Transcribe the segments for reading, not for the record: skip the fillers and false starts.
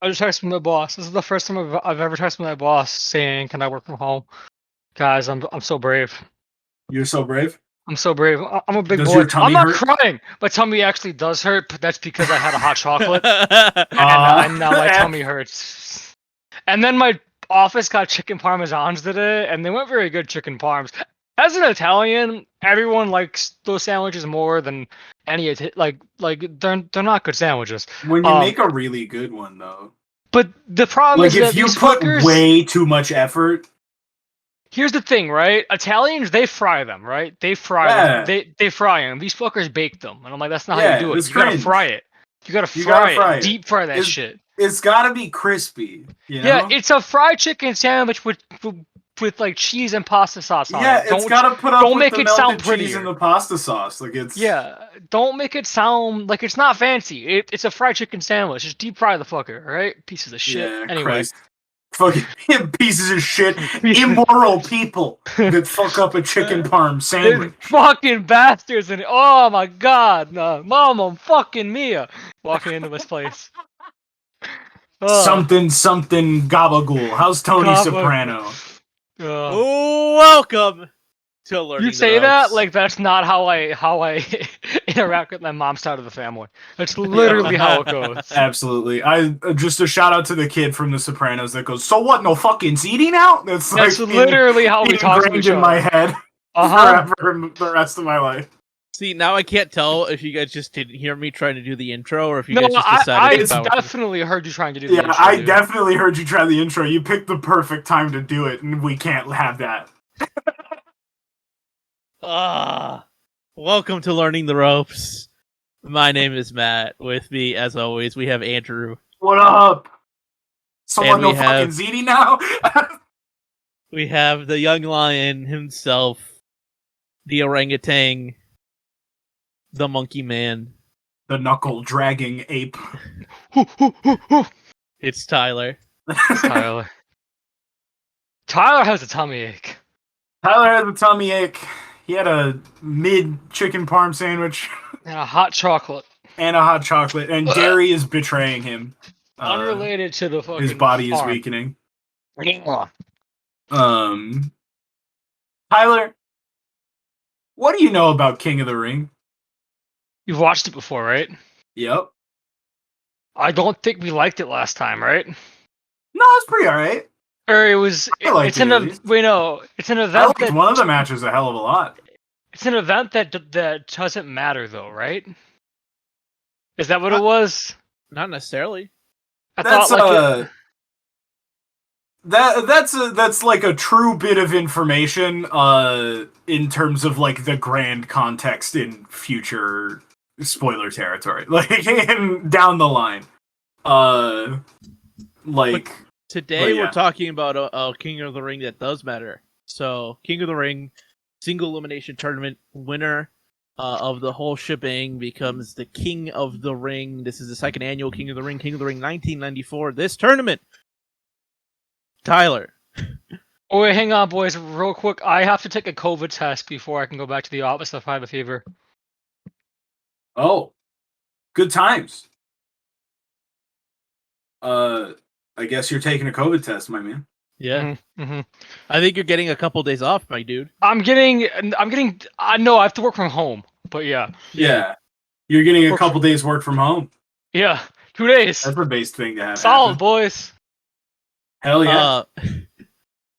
I just texted my boss. This is the first time I've ever texted my boss saying, "Can I work from home?" Guys, I'm so brave. You're so brave. I'm so brave. I'm a big Does boy. your tummy I'm not hurt? crying. My tummy actually does hurt, but that's because I had a hot chocolate, and now my tummy hurts. And then my office got chicken parmesans today, and they weren't very good chicken parms. As an Italian, everyone likes those sandwiches more than any like they're not good sandwiches. When you make a really good one, though. But the problem Like, is if that you these put fuckers. way too much effort. Here's the thing, right? Italians, they fry them, right? They fry Yeah. them. They fry them. These fuckers bake them, and I'm like, that's not how Yeah, you do it. it's You gotta cringe. fry it. You gotta You gotta fry fry it. it. Deep fry that shit. It's gotta be crispy. You know? Yeah, it's a fried chicken sandwich with like cheese and pasta sauce on Yeah, it. it's gotta put up don't with make the it sound melted cheese prettier. and the pasta sauce. Like, it's Don't make it sound like it's not fancy. It's a fried chicken sandwich. Just deep fry the fucker, right? Pieces of shit. Yeah, Anyway. Christ. Fucking pieces of shit, immoral people that fuck up a chicken parm sandwich. Fucking bastards! And oh my god, no, Mama fucking Mia, walking into this place. Something gabagool. How's Tony Soprano? Welcome to learning. You say that like that's not how I interact with my mom's side of the family. That's literally how it goes. Absolutely. I just a shout out to the kid from The Sopranos that goes, "So what? No fucking eating out?" That's like literally how we talk to each other. in my head forever, the rest of my life. See, now I can't tell if you guys just didn't hear me trying to do the intro, or if you guys just decided. I definitely heard you trying to do the intro. Yeah, I definitely heard you try the intro. You picked the perfect time to do it, and we can't have that. Welcome to Learning the Ropes. My name is Matt. With me, as always, we have Andrew. What up? Someone no fucking ZD now? We have the young lion himself, the orangutan, the monkey man, the knuckle dragging ape. It's Tyler. Tyler. Tyler has a tummy ache. Tyler has a tummy ache. He had a mid chicken parm sandwich. And a hot chocolate. And dairy is betraying him. Unrelated to the fucking his body farm. is weakening. Tyler, what do you know about King of the Ring? You've watched it before, right? Yep. I don't think we liked it last time, right? No, it's pretty alright. Or it was. It's an event that one of the matches a hell of a lot. It's an event that doesn't matter, though, right? Is that what it was? Not necessarily. That's like a true bit of information in terms of like the grand context in future spoiler territory, like down the line. Today we're talking about a King of the Ring that does matter. So King of the Ring single elimination tournament winner of the whole shebang becomes the King of the Ring. This is the second annual King of the Ring 1994. This tournament, Tyler. Oh, wait, hang on, boys, real quick. I have to take a COVID test before I can go back to the office if I have a fever. Oh, good times. I guess you're taking a COVID test, my man. Yeah. Mm-hmm. I think you're getting a couple days off, my dude. I know I have to work from home, but yeah. Yeah. You're getting a couple days work from home. Yeah. 2 days. That's a base thing to have. Solid, happen. Boys. Hell yeah.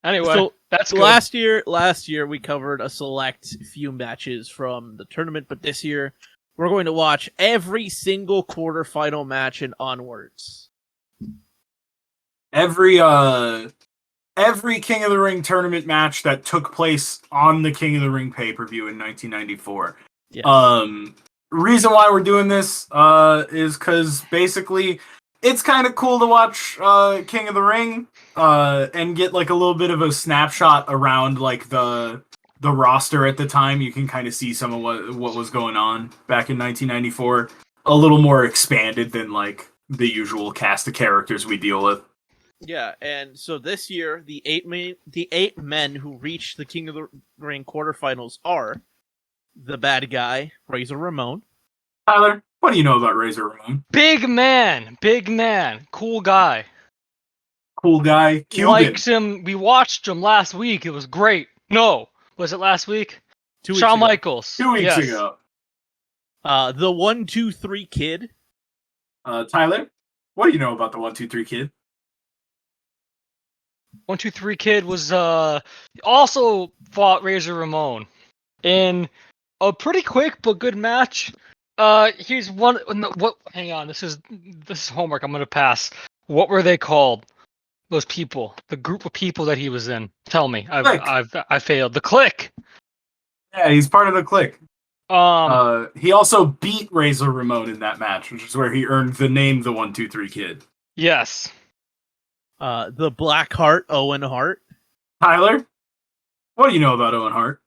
Anyway, so that's good. Last year we covered a select few matches from the tournament, but this year we're going to watch every single quarterfinal match and onwards. Every King of the Ring tournament match that took place on the King of the Ring pay-per-view in 1994. Yes. Reason why we're doing this is because basically it's kind of cool to watch King of the Ring and get like a little bit of a snapshot around like the roster at the time. You can kind of see some of what was going on back in 1994. A little more expanded than like the usual cast of characters we deal with. Yeah, and so this year, the eight men who reached the King of the Ring quarterfinals are the bad guy, Razor Ramon. Tyler, What do you know about Razor Ramon? Big man, cool guy. Cool guy, Cuban. Likes him. We watched him last week. It was great. No, was it last week? 2 weeks Shawn ago. Michaels. 2 weeks ago. The 1, 2, 3 Kid. Tyler, what do you know about the 1, 2, 3 Kid? 1, 2, 3 Kid was also fought Razor Ramon in a pretty quick but good match. Here's one. No, what? Hang on. This is homework. I'm gonna pass. What were they called? Those people, the group of people that he was in. Tell me. I failed. The Clique. Yeah, he's part of the Clique. Um, He also beat Razor Ramon in that match, which is where he earned the name the 1, 2, 3 Kid. yes. The Black Heart, Owen Hart. Tyler, what do you know about Owen Hart?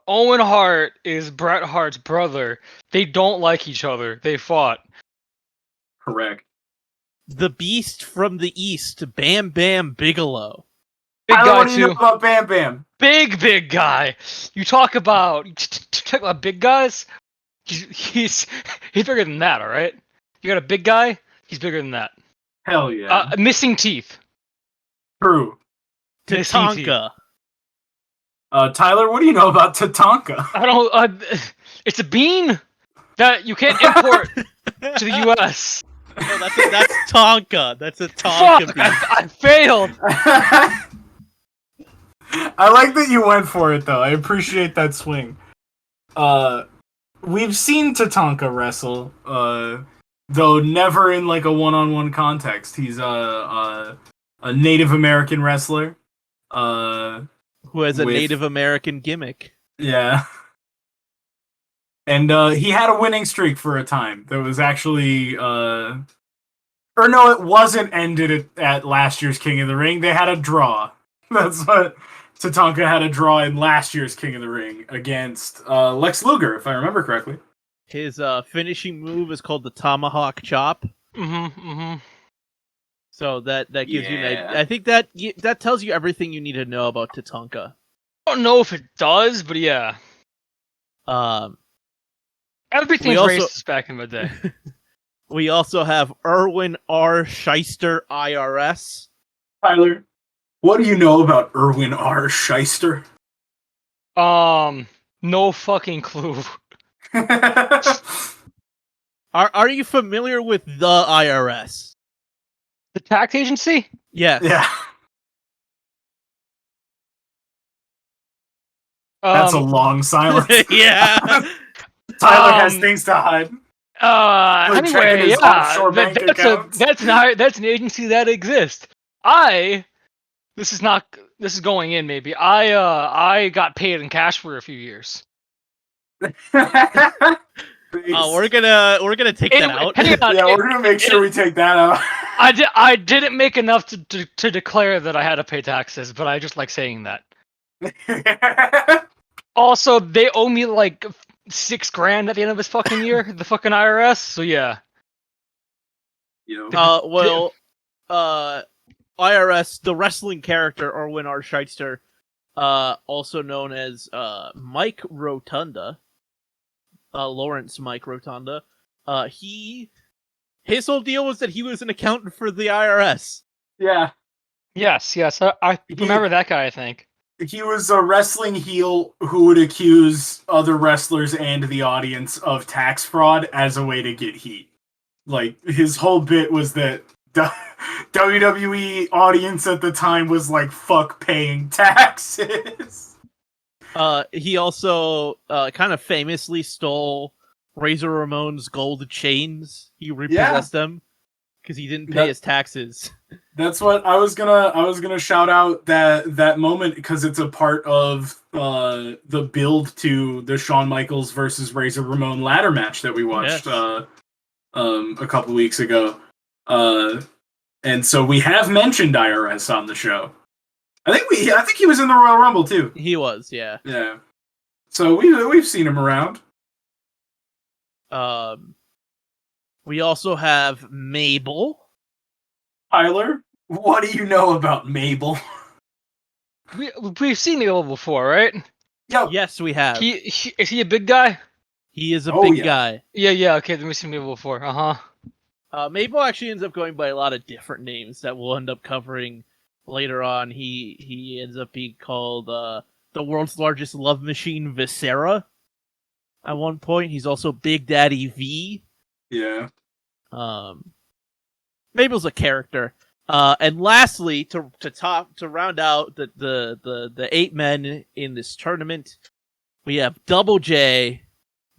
Owen Hart is Bret Hart's brother. They don't like each other. They fought. Correct. The Beast from the East, Bam Bam Bigelow. Big Tyler, guy what do you too. know about Bam Bam? Big guy. You talk about big guys. He's bigger than that. All right. You got a big guy. He's bigger than that. Hell yeah. Missing teeth. True. Missing teeth. Tatanka. Tyler, what do you know about Tatanka? I don't. It's a bean that you can't import to the U.S. No, that's Tonka. That's a Tonka Fuck! bean. I failed. I like that you went for it, though. I appreciate that swing. We've seen Tatanka wrestle, though never in like a one-on-one context. He's a Native American wrestler. Who has a Native American gimmick. Yeah. And he had a winning streak for a time. That was actually or no, it wasn't ended at last year's King of the Ring. They had a draw. That's what Tatanka had a draw in last year's King of the Ring against Lex Luger, if I remember correctly. His finishing move is called the Tomahawk Chop. So that gives you an idea. I think that tells you everything you need to know about Tatanka. I don't know if it does, but yeah. Everything's racist back in the day. We also have Erwin R. Shyster, IRS. Tyler, what do you know about Erwin R. Shyster? No fucking clue. Are you familiar with the IRS? The tax agency? Yes. Yeah. That's a long silence. Yeah. Tyler has things to hide. Anyway, yeah, that's an agency that exists. This is going in maybe. I got paid in cash for a few years. We're gonna take that out. Yeah, we're gonna make sure we take that out. I didn't make enough to declare that I had to pay taxes, but I just like saying that. Also, they owe me like $6,000 at the end of this fucking year, the fucking IRS. So yeah. IRS, the wrestling character Erwin R. Shyster, also known as Mike Rotunda, Lawrence Mike Rotunda. His whole deal was that he was an accountant for the IRS. Yeah. Yes. I remember that guy. I think. He was a wrestling heel who would accuse other wrestlers and the audience of tax fraud as a way to get heat. Like, his whole bit was that WWE audience at the time was like, fuck paying taxes. He also kind of famously stole Razor Ramon's gold chains. He repossessed them because he didn't pay his taxes. That's what I was gonna shout out that moment because it's a part of the build to the Shawn Michaels versus Razor Ramon ladder match that we watched a couple weeks ago. And so we have mentioned IRS on the show. I think he was in the Royal Rumble too. He was, yeah. Yeah. So we've seen him around. We also have Mabel. Tyler, what do you know about Mabel? We've seen Mabel before, right? Yo. Yes, we have. Is he a big guy? He is a big guy. Yeah. Okay, then we've seen Mabel before. Mabel actually ends up going by a lot of different names that we'll end up covering later on. He ends up being called the world's largest love machine, Viscera. At one point, he's also Big Daddy V. Yeah. Mabel's a character. And lastly, to round out the 8 men in this tournament, we have Double J,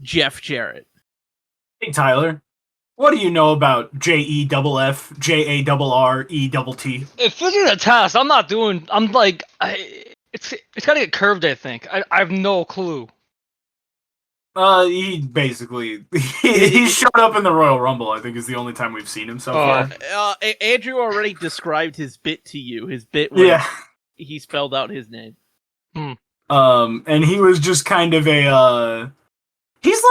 Jeff Jarrett. Hey Tyler, what do you know about JEFF, JARRETT? If this is a test, I'm not doing. I'm like, it's gotta get curved. I think. I have no clue. He basically he showed up in the Royal Rumble. I think is the only time we've seen him so far. Andrew already described his bit to you. His bit was he spelled out his name. And he was just kind of a he's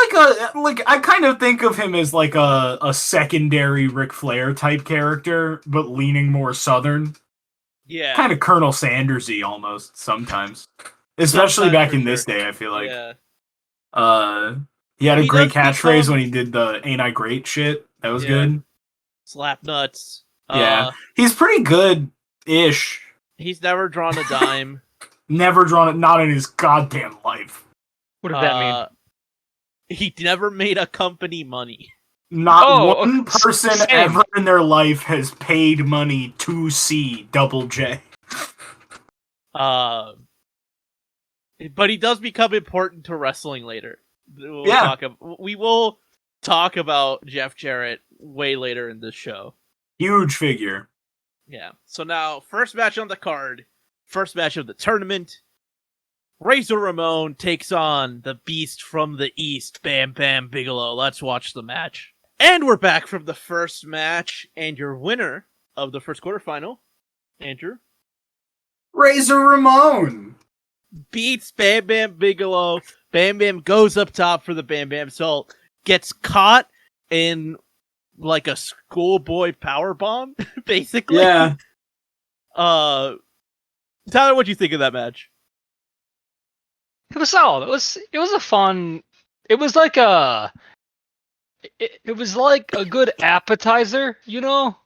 like I kind of think of him as like a secondary Ric Flair type character, but leaning more Southern. Yeah, kind of Colonel Sandersy almost sometimes, especially back in this day. I feel like. Yeah. He had a great catchphrase when he did the "Ain't I Great" shit. That was good. Slap nuts. Yeah, he's pretty good-ish. He's never drawn a dime. Never drawn it, not in his goddamn life. What does that mean? He never made a company money. Not one person ever in their life has paid money to see Double J. But he does become important to wrestling later. We will talk about Jeff Jarrett way later in this show. Huge figure. Yeah. So now, first match on the card. First match of the tournament. Razor Ramon takes on the Beast from the East, Bam Bam Bigelow. Let's watch the match. And we're back from the first match. And your winner of the first quarterfinal, Andrew. Razor Ramon beats Bam Bam Bigelow. Bam Bam goes up top for the Bam Bam Salt. Gets caught in like a schoolboy powerbomb, basically. Yeah. Tyler, what'd you think of that match? It was solid. It was a fun. It was like a. It was like a good appetizer, you know.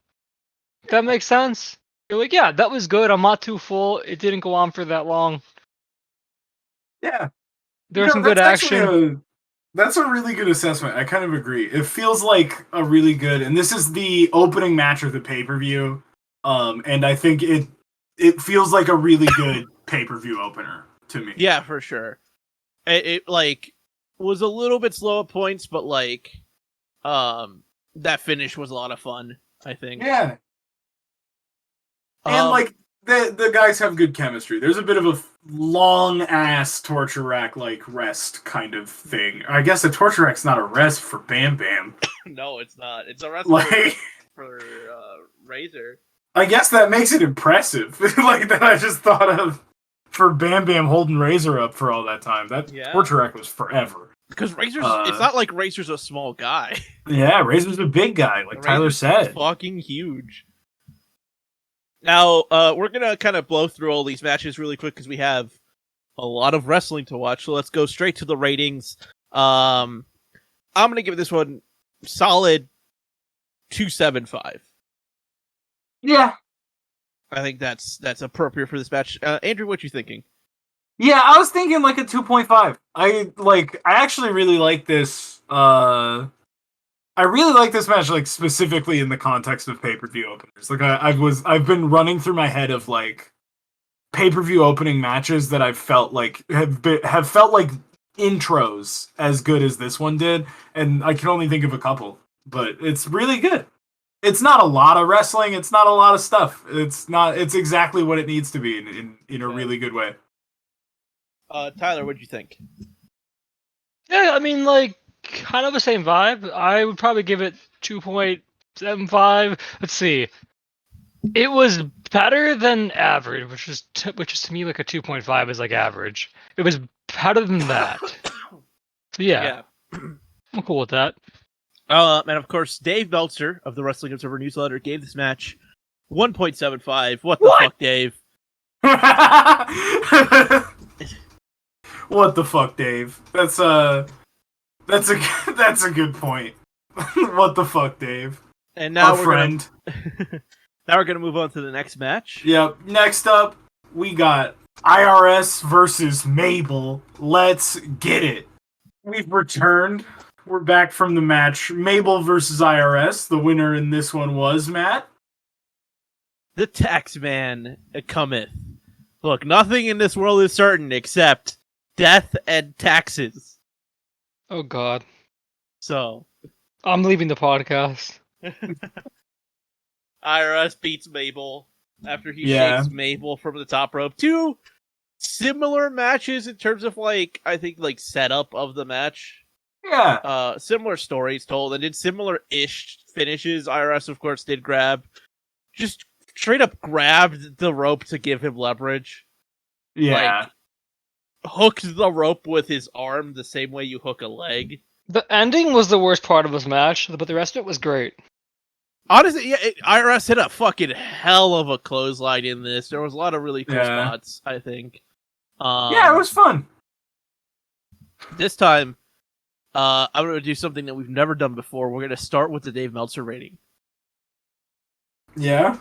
If that makes sense. You're like, yeah, that was good. I'm not too full. It didn't go on for that long. Yeah. There's some good action. That's a really good assessment. I kind of agree. It feels like a really good, and this is the opening match of the pay-per-view. And I think it feels like a really good pay-per-view opener to me. Yeah, for sure. It like was a little bit slow at points, but like that finish was a lot of fun, I think. Yeah. And like the guys have good chemistry. There's a bit of a long ass torture rack like rest kind of thing. I guess a torture rack's not a rest for Bam Bam. No, it's not. It's a rest for Razor. I guess that makes it impressive. Like that I just thought of for Bam Bam holding Razor up for all that time. That torture rack was forever. Because Razor's it's not like Razor's a small guy. Yeah, Razor's a big guy, like Tyler said. Fucking huge. Now, we're going to kind of blow through all these matches really quick because we have a lot of wrestling to watch. So let's go straight to the ratings. I'm going to give this one solid 2.75. Yeah. I think that's appropriate for this match. Andrew, what you thinking? Yeah, I was thinking like a 2.5. I actually really like this. I really like this match, like specifically in the context of pay-per-view openers. Like I've been running through my head of like pay-per-view opening matches that I've felt like have felt like intros as good as this one did, and I can only think of a couple, but it's really good. It's not a lot of wrestling. It's not a lot of stuff. It's exactly what it needs to be in a really good way. Tyler, what'd you think? Yeah, I mean, like, kind of the same vibe. I would probably give it 2.75. Let's see. It was better than average, which is to me like a 2.5 is like average. It was better than that. So yeah. I'm cool with that. And of course, Dave Meltzer of the Wrestling Observer newsletter gave this match 1.75. What the fuck, Dave? What the fuck, Dave? That's That's a good point. What the fuck, Dave? And now Our friend. Now we're gonna move on to the next match. Yep. Next up, we got IRS versus Mabel. Let's get it. We've returned. We're back from the match. Mabel versus IRS. The winner in this one was Matt. The tax man cometh. Look, nothing in this world is certain except death and taxes. Oh God. So I'm leaving the podcast. IRS beats Mabel after he Yeah. shakes Mabel from the top rope. Two similar matches in terms of I think setup of the match. Yeah. Similar stories told, and did similar-ish finishes. IRS, of course, did just straight up grabbed the rope to give him leverage. Yeah. Hooked the rope with his arm the same way you hook a leg. The ending was the worst part of this match, but the rest of it was great. Honestly, yeah, IRS hit a fucking hell of a clothesline in this. There was a lot of really cool spots, I think. Yeah, it was fun. This time, I'm going to do something that we've never done before. We're going to start with the Dave Meltzer rating. Yeah.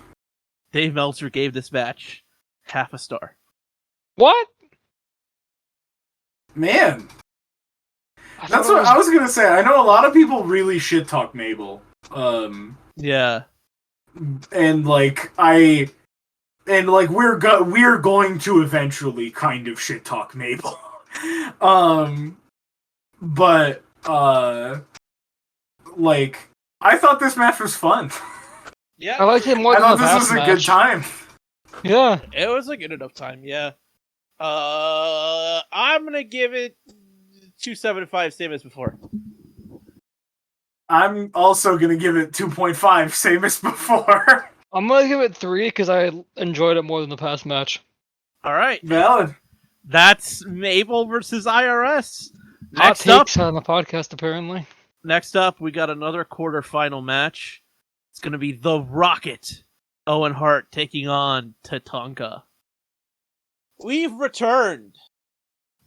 Dave Meltzer gave this match half a star. What? Man. That's what I was going to say. I know a lot of people really shit talk Mabel. Yeah. And we're going to eventually kind of shit talk Mabel. But I thought this match was fun. Yeah. I liked it more than the past match. I thought this was a good time. Yeah. It was a good enough time, yeah. I'm gonna give it 2.75, same as before. I'm also gonna give it 2.5, same as before. I'm gonna give it 3 because I enjoyed it more than the past match. Alright. Valid. That's Mabel versus IRS. Hot takes on the podcast, apparently. Next up, we got another quarterfinal match. It's gonna be The Rocket, Owen Hart taking on Tatanka. We've returned.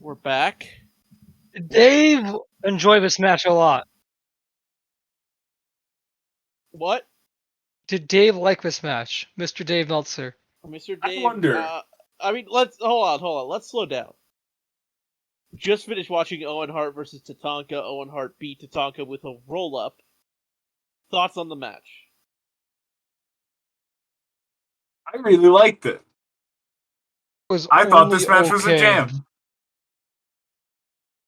We're back. Dave enjoyed this match a lot. What? Did Dave like this match, Mr. Dave Meltzer? Mr. Dave. I wonder. Hold on. Let's slow down. Just finished watching Owen Hart versus Tatanka. Owen Hart beat Tatanka with a roll up. Thoughts on the match? I really liked it. I thought this match was a jam.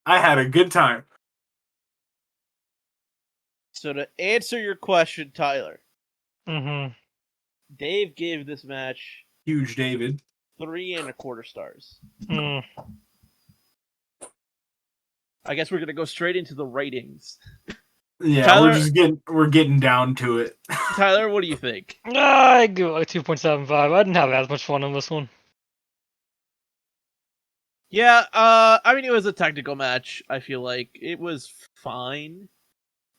I had a good time. So to answer your question, Tyler. Mm-hmm. Dave gave this match Huge David 3.25 stars. Mm. I guess we're gonna go straight into the ratings. Yeah, Tyler, we're getting down to it. Tyler, what do you think? I give it like 2.75. I didn't have as much fun on this one. Yeah, I mean, it was a technical match. I feel like it was fine.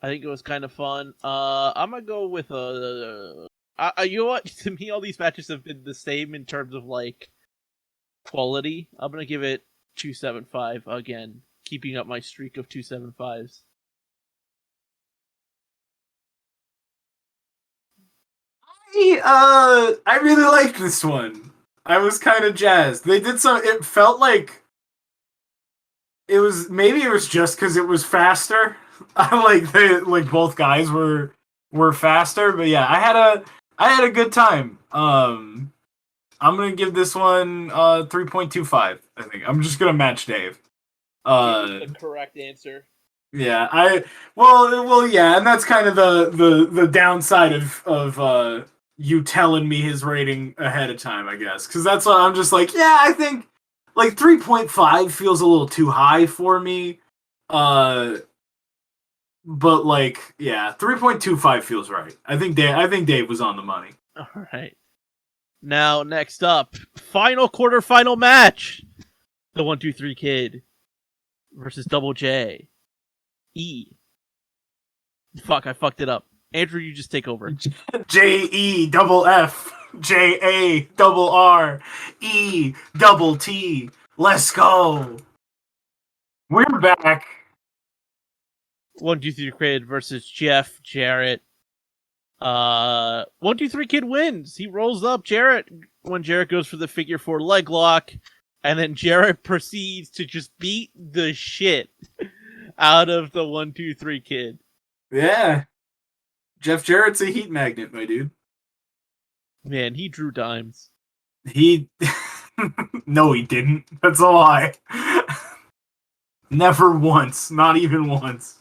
I think it was kind of fun. I'm gonna go with you know what? To me, all these matches have been the same in terms of quality. I'm gonna give it 2.75 again, keeping up my streak of 2.75s. I really liked this one. I was kind of jazzed. They did some. It felt like it was just because it was faster. Both guys were faster, but yeah, I had a good time. I'm gonna give this one 3.25. I think I'm just gonna match Dave. The correct answer. Yeah, yeah, and that's kind of the downside of you telling me his rating ahead of time, I guess, because that's why I'm just like, yeah, I think 3.5 feels a little too high for me. But 3.25 feels right. I think Dave was on the money. All right. Now, next up, final quarterfinal match: the 1-2-3 Kid versus Double J. Fuck, I fucked it up. Andrew, you just take over. JEFF JARR ETT. Let's go. We're back. 1, 2, 3 Kid versus Jeff Jarrett. 1, 2, 3 Kid wins. He rolls up Jarrett when Jarrett goes for the figure 4 leg lock, and then Jarrett proceeds to just beat the shit out of the 1, 2, 3 Kid. Yeah. Jeff Jarrett's a heat magnet, my dude. Man, he drew dimes. He... No, he didn't. That's a lie. Never once. Not even once.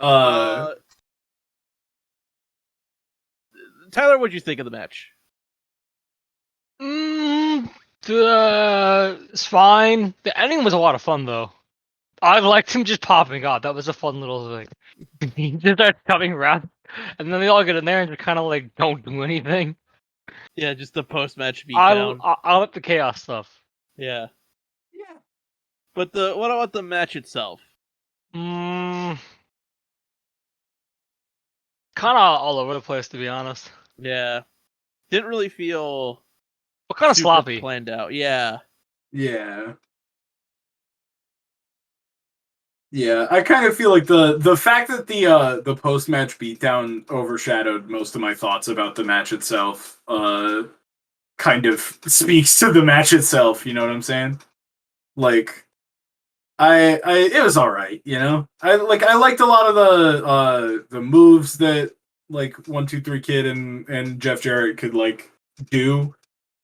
Tyler, what'd you think of the match? It's fine. The ending was a lot of fun, though. I liked him just popping up. That was a fun little thing. He just starts coming around, and then they all get in there and just kind of like don't do anything. Yeah, just the post-match beatdown. I like the chaos stuff. Yeah. Yeah. But what about the match itself? Kind of all over the place, to be honest. Yeah. Didn't really feel What kind of super sloppy? planned out. Yeah. Yeah. Yeah, I kind of feel like the fact that the post-match beatdown overshadowed most of my thoughts about the match itself kind of speaks to the match itself, you know what I'm saying? Like I it was all right, you know? I liked a lot of the moves that like 1 2 3 Kid and Jeff Jarrett could like do.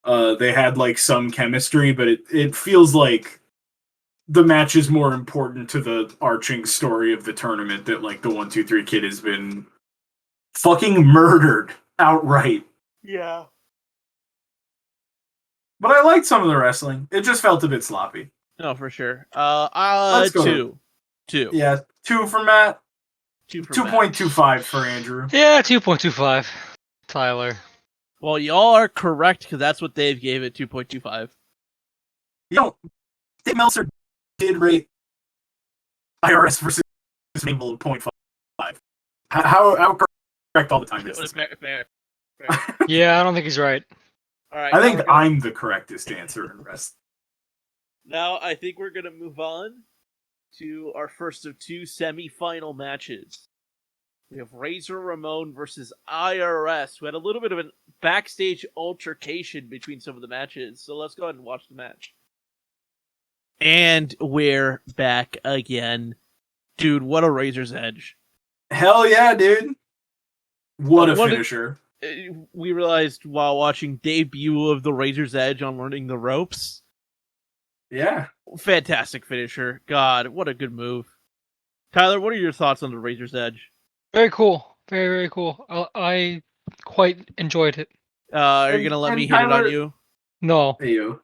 They had like some chemistry, but it feels like the match is more important to the arching story of the tournament that like the 1 2 3 Kid has been fucking murdered outright. Yeah. But I liked some of the wrestling. It just felt a bit sloppy. No, for sure. Let's go. 2. Yeah, 2 for Matt. 2 for 2.25 for Andrew. Yeah, 2.25. Tyler. Well, y'all are correct because that's what Dave gave it, 2.25. You know, Dave Meltzer did rate IRS versus Mabel 0.5. How correct all the time is this? Fair. Yeah, I don't think he's right. All right. I think I'm the correctest answer in rest. Now I think we're gonna move on to our first of 2 semi-final matches. We have Razor Ramon versus IRS, who had a little bit of a backstage altercation between some of the matches. So let's go ahead and watch the match. And we're back again. Dude, what a Razor's Edge. Hell yeah, dude. What a finisher. We realized while watching debut of the Razor's Edge on Learning the Ropes. Yeah. Fantastic finisher. God, what a good move. Tyler, what are your thoughts on the Razor's Edge? Very cool. Very, very cool. I quite enjoyed it. Are you going to let me hit it on you? No. Hey, you.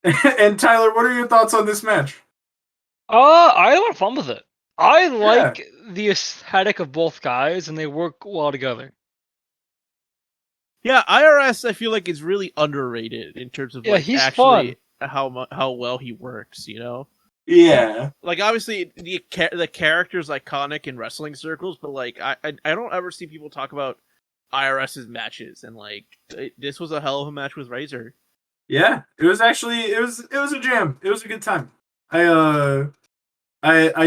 And Tyler, what are your thoughts on this match? I had a lot of fun with it. I like the aesthetic of both guys, and they work well together. Yeah, IRS, I feel like is really underrated in terms of like he's actually fun. how well he works. You know. Yeah. Like obviously the character's iconic in wrestling circles, but like I don't ever see people talk about IRS's matches, and like this was a hell of a match with Razor. Yeah, it was actually it was a jam. It was a good time. I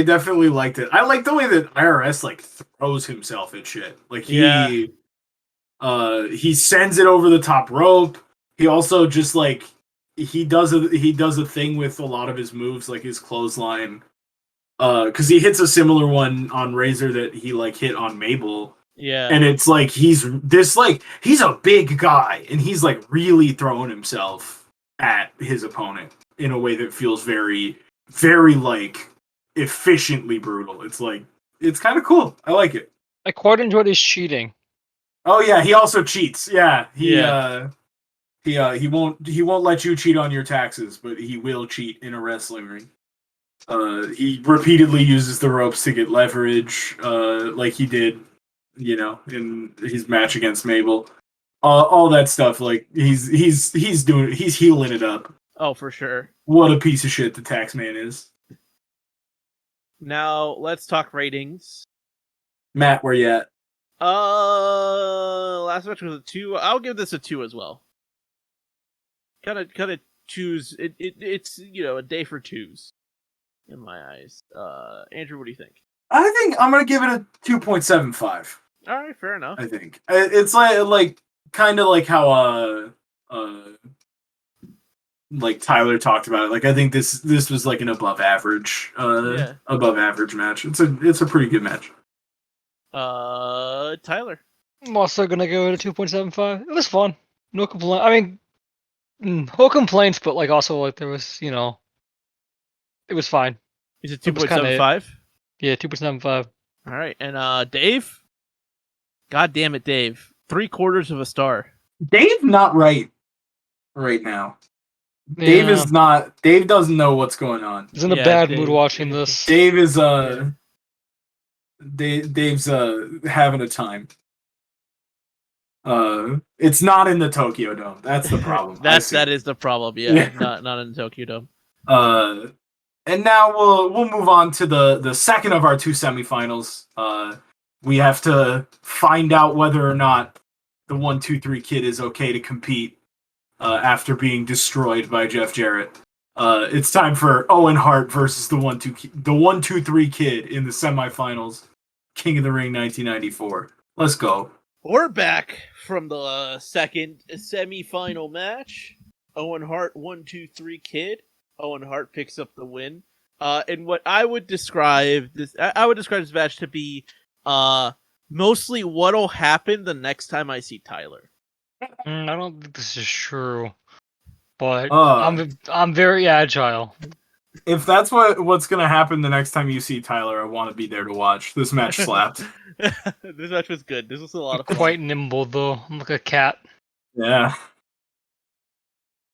definitely liked it. I like the way that IRS like throws himself at shit. Like he sends it over the top rope. He also just like he does a thing with a lot of his moves, like his clothesline. Because he hits a similar one on Razor that he like hit on Mabel. Yeah. And it's like he's a big guy, and he's like really throwing himself at his opponent in a way that feels very, very like efficiently brutal. It's like it's kind of cool. I like it. I quite enjoyed his cheating. Oh yeah, he also cheats. Yeah, he won't let you cheat on your taxes, but he will cheat in a wrestling ring. He repeatedly uses the ropes to get leverage, like he did, you know, in his match against Mabel. All that stuff, like he's healing it up. Oh, for sure. What a piece of shit the tax man is. Now let's talk ratings. Matt, where you at? Last match was a 2. I'll give this a 2 as well. Kind of choose it. It's a day for 2s in my eyes. Andrew, what do you think? I think I'm gonna give it a 2.75. All right, fair enough. I think it's like kind of like how like Tyler talked about it. Like I think this was like an above average match. It's a pretty good match. Tyler. I'm also gonna go with a 2.75. It was fun. No complaint. I mean, no complaints, but like also like there was, it was fine. Is it 2.75? Yeah, 2.75. All right, and Dave. God damn it, Dave! 3/4 of a star. Dave not right now. Yeah. Dave doesn't know what's going on. He's in a bad mood watching this. Dave is Dave's having a time. It's not in the Tokyo Dome. That's the problem. that is the problem. Yeah. Not in the Tokyo Dome. And now we'll move on to the second of our two semifinals. We have to find out whether or not the 1-2-3 kid is okay to compete after being destroyed by Jeff Jarrett. It's time for Owen Hart versus the 1-2-3 kid in the semifinals. King of the Ring 1994. Let's go. We're back from the second semifinal match. Owen Hart 1-2-3 kid. Owen Hart picks up the win. And what I would describe this match to be mostly what'll happen the next time I see Tyler. I don't think this is true, but I'm very agile. If that's what's gonna happen the next time you see Tyler, I want to be there to watch. This match slapped. This match was good. This was a lot of fun. Quite nimble though. I'm like a cat. Yeah.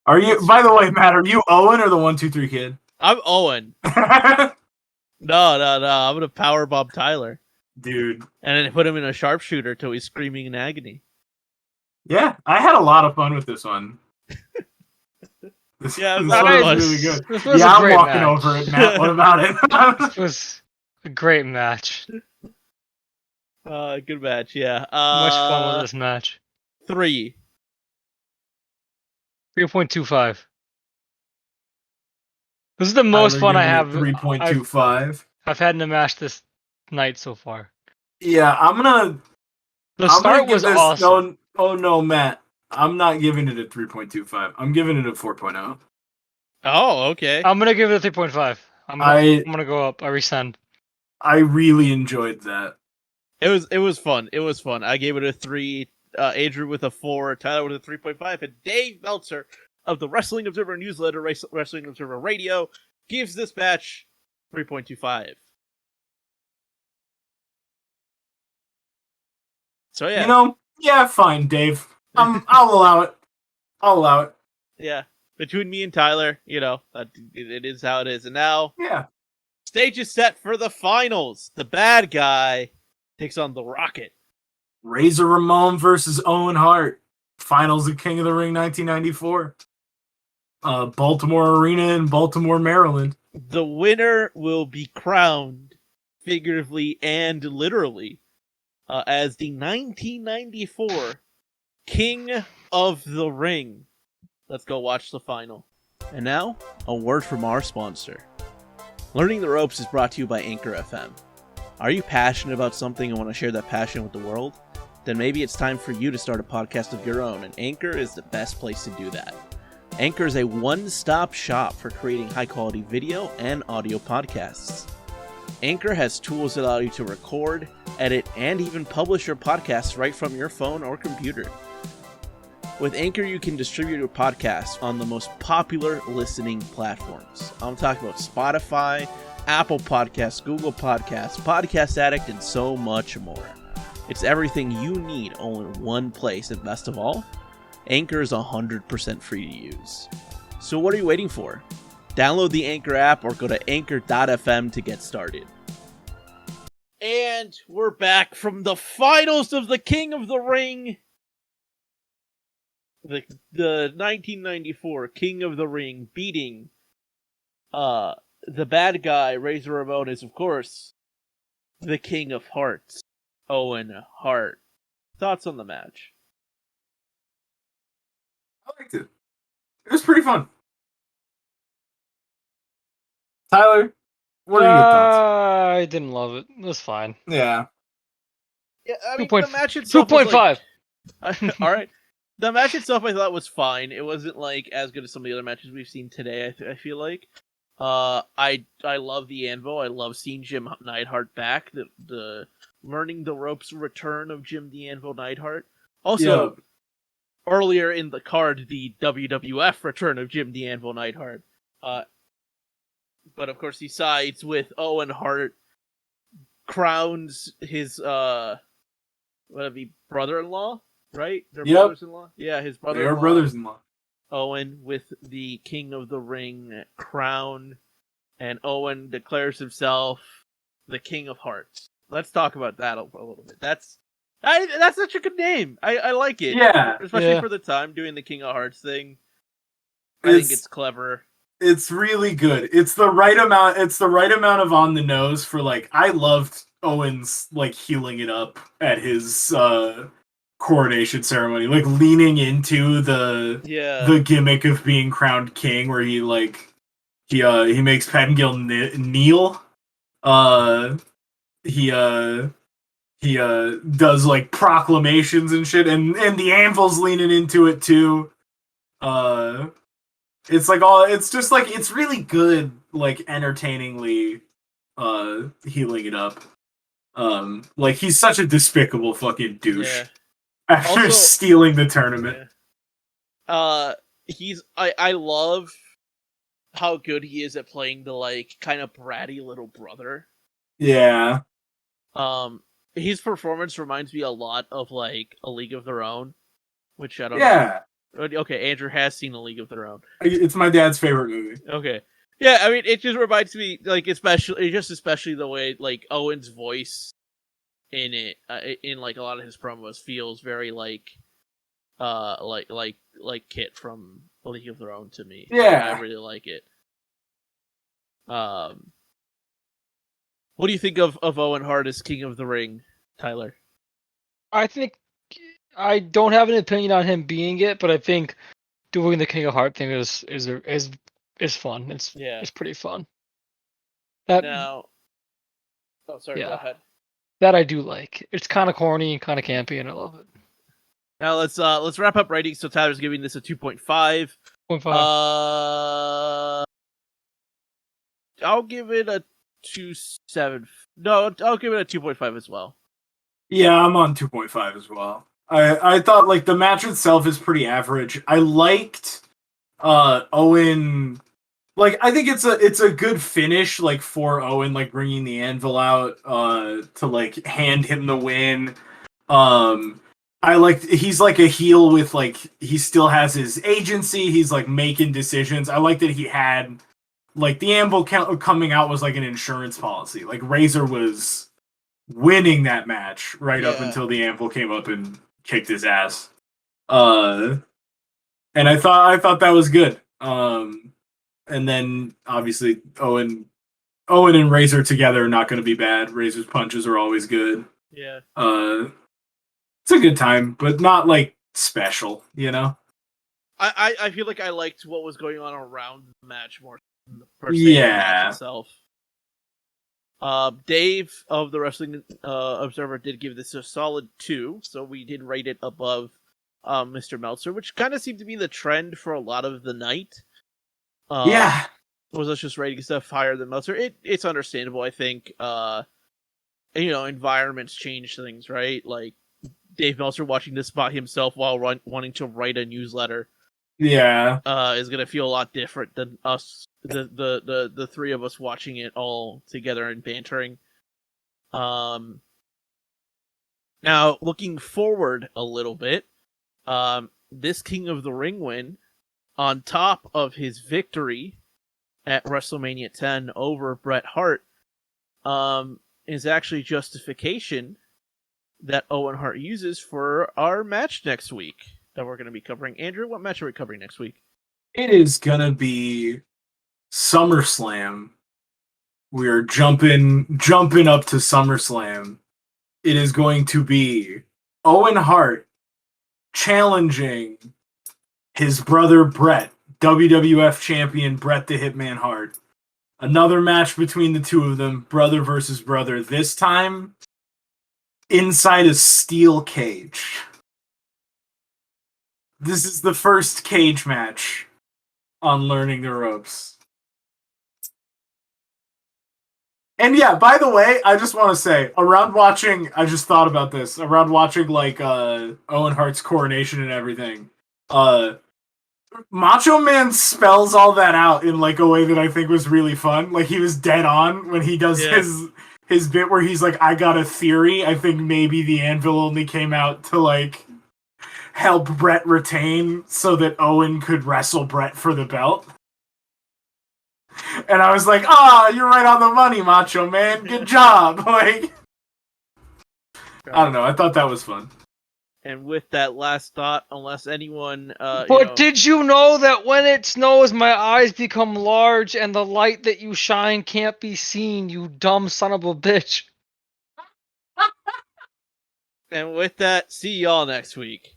Are you? By the way, Matt, are you Owen or the 1-2-3 kid? I'm Owen. No. I'm gonna powerbomb Tyler, dude, and then put him in a sharpshooter till he's screaming in agony. Yeah, I had a lot of fun with this one. This was really good. I'm walking over it, Matt. What about it? This was a great match. Good match, yeah. Much fun with this match. 3.25. This is the most fun I have. 3.25. I've had in a match this night so far. Yeah, The start was awesome. No, Matt. I'm not giving it a 3.25. I'm giving it a 4.0. Oh, okay. I'm gonna give it a 3.5. I'm gonna go up. I resend. I really enjoyed that. It was fun. It was fun. I gave it a 3. Andrew with a 4. Tyler with a 3.5. And Dave Meltzer of the Wrestling Observer newsletter, Wrestling Observer Radio, gives this match 3.25. So yeah. Fine, Dave. I'll allow it. Yeah, between me and Tyler, it is how it is. And now, stage is set for the finals. The bad guy takes on the Rocket. Razor Ramon versus Owen Hart. Finals of King of the Ring 1994. Baltimore Arena in Baltimore, Maryland. The winner will be crowned, figuratively and literally, as the 1994 King of the Ring. Let's go watch the final. And now, a word from our sponsor. Learning the Ropes is brought to you by Anchor FM. Are you passionate about something and want to share that passion with the world? Then maybe it's time for you to start a podcast of your own, and Anchor is the best place to do that. Anchor is a one-stop shop for creating high-quality video and audio podcasts. Anchor has tools that allow you to record, edit, and even publish your podcasts right from your phone or computer. With Anchor, you can distribute your podcast on the most popular listening platforms. I'm talking about Spotify, Apple Podcasts, Google Podcasts, Podcast Addict, and so much more. It's everything you need all in one place, and best of all, Anchor is 100% free to use. So what are you waiting for? Download the Anchor app or go to anchor.fm to get started. And we're back from the finals of the King of the Ring. The 1994 King of the Ring beating the bad guy, Razor Ramon, is of course the King of Hearts, Owen Hart. Thoughts on the match? I liked it. It was pretty fun. Tyler, What are your thoughts? I didn't love it. It was fine. Yeah. Yeah, I mean, 2. the match itself 2.5. All right. The match itself I thought was fine. It wasn't like as good as some of the other matches we've seen today, I feel like. I love the Anvil. I love seeing Jim Neidhart back. The learning the ropes return of Jim the Anvil Neidhart. Also, earlier in the card, the WWF return of Jim the Anvil Neidhart. But of course he sides with Owen Hart, crowns his brother-in-law, right? They're brothers-in-law? Yeah, his brother-in-law. They are brothers-in-law. Owen with the King of the Ring crown, and Owen declares himself the King of Hearts. Let's talk about that a little bit. That's such a good name. I like it. Yeah. Especially for the time doing the King of Hearts thing. I think it's clever. It's really good. It's the right amount. It's the right amount of on the nose for like. I loved Owen's like healing it up at his coronation ceremony, like leaning into the gimmick of being crowned king, where he makes Pettingill kneel. He does like proclamations and shit, and the Anvil's leaning into it too. It's really good, like entertainingly healing it up. Like he's such a despicable fucking douche after stealing the tournament. Yeah. I love how good he is at playing the like kind of bratty little brother. Yeah. His performance reminds me a lot of like A League of Their Own, which I don't know. Okay, Andrew has seen A League of Their Own. It's my dad's favorite movie. Okay. Yeah, I mean, it just reminds me, like, especially the way, like, Owen's voice in it, in, like, a lot of his promos feels very, like Kit from A League of Their Own to me. Yeah. I really like it. What do you think of Owen Hart as King of the Ring, Tyler? I think I don't have an opinion on him being it, but I think doing the King of Heart thing is fun. It's pretty fun. Go ahead. That I do like. It's kind of corny and kind of campy, and I love it. Now let's wrap up ratings. So Tyler's giving this a 2.5. 0.5. I'll give it a 2.7. No, I'll give it a 2.5 as well. Yeah, I'm on 2.5 as well. I thought like the match itself is pretty average. I liked Owen. Like I think it's a good finish like for Owen, like bringing the Anvil out to like hand him the win. I like he's like a heel with like he still has his agency. He's like making decisions. I like that he had like the Anvil coming out was like an insurance policy. Like Razor was winning that match right up until the Anvil came up and kicked his ass. And I thought that was good. And then obviously Owen and Razor together are not going to be bad. Razor's punches are always good. Yeah. It's a good time, but not like special, you know? I feel like I liked what was going on around the match more than the match itself. Dave of the Wrestling Observer did give this a solid 2, so we did rate it above Mr. Meltzer, which kind of seemed to be the trend for a lot of the night. Was us just rating stuff higher than Meltzer. It's understandable, I think. Environments change things, right? Like Dave Meltzer watching this by himself while wanting to write a newsletter. Yeah. Is gonna feel a lot different than us, the three of us watching it all together and bantering. Now looking forward a little bit, this King of the Ring win, on top of his victory at WrestleMania 10 over Bret Hart, is actually justification that Owen Hart uses for our match next week that we're going to be covering. Andrew, what match are we covering next week? It is going to be SummerSlam. We are jumping up to SummerSlam. It is going to be Owen Hart challenging his brother Bret, WWF champion Bret the Hitman Hart, Another match between the two of them, brother versus brother. This time, inside a steel cage. This is the first cage match on Learning the Ropes. And yeah, by the way, I just want to say, I just thought about this, around watching, like, Owen Hart's coronation and everything, Macho Man spells all that out in, like, a way that I think was really fun. Like, he was dead on when he does his bit where he's like, I got a theory, I think maybe the anvil only came out to, like, help Brett retain so that Owen could wrestle Brett for the belt. And I was like, you're right on the money, Macho Man. Good job. Like, I don't know. I thought that was fun. And with that last thought, unless anyone, did you know that when it snows, my eyes become large and the light that you shine can't be seen, you dumb son of a bitch. And with that, see y'all next week.